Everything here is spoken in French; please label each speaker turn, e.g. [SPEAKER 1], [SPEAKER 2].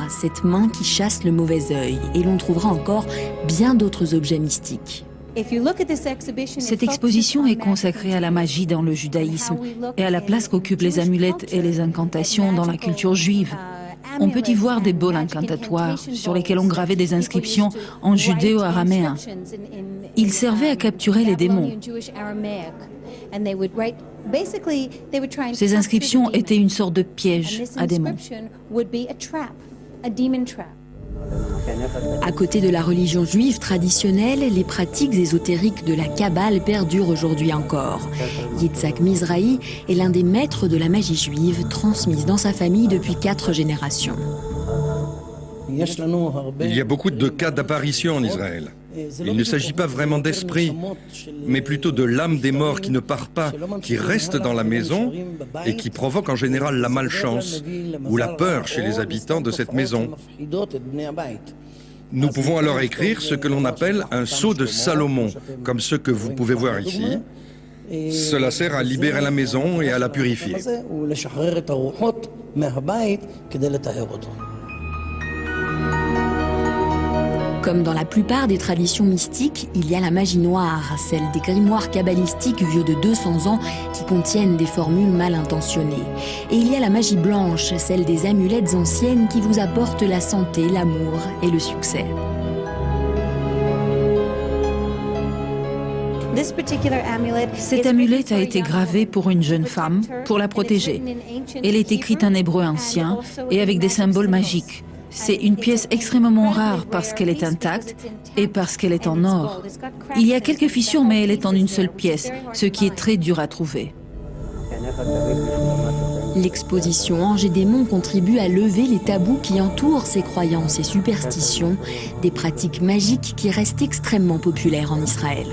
[SPEAKER 1] cette main qui chasse le mauvais œil, et l'on trouvera encore bien d'autres objets mystiques.
[SPEAKER 2] Cette exposition est consacrée à la magie dans le judaïsme et à la place qu'occupent les amulettes et les incantations dans la culture juive. On peut y voir des bols incantatoires sur lesquels on gravait des inscriptions en judéo-araméen. Ils servaient à capturer les démons. Ces inscriptions étaient une sorte de piège à démons.
[SPEAKER 1] À côté de la religion juive traditionnelle, les pratiques ésotériques de la Kabbale perdurent aujourd'hui encore. Yitzhak Mizrahi est l'un des maîtres de la magie juive, transmise dans sa famille depuis 4 générations.
[SPEAKER 3] Il y a beaucoup de cas d'apparition en Israël. Il ne s'agit pas vraiment d'esprit, mais plutôt de l'âme des morts qui ne part pas, qui reste dans la maison et qui provoque en général la malchance ou la peur chez les habitants de cette maison. Nous pouvons alors écrire ce que l'on appelle un sceau de Salomon, comme ceux que vous pouvez voir ici. Cela sert à libérer la maison et à la purifier.
[SPEAKER 1] Comme dans la plupart des traditions mystiques, il y a la magie noire, celle des grimoires kabbalistiques vieux de 200 ans qui contiennent des formules mal intentionnées. Et il y a la magie blanche, celle des amulettes anciennes qui vous apportent la santé, l'amour et le succès.
[SPEAKER 2] Cette amulette a été gravée pour une jeune femme, pour la protéger. Elle est écrite en hébreu ancien et avec des symboles magiques. C'est une pièce extrêmement rare parce qu'elle est intacte et parce qu'elle est en or. Il y a quelques fissures, mais elle est en une seule pièce, ce qui est très dur à trouver.
[SPEAKER 1] L'exposition Anges et démons contribue à lever les tabous qui entourent ces croyances et superstitions, des pratiques magiques qui restent extrêmement populaires en Israël.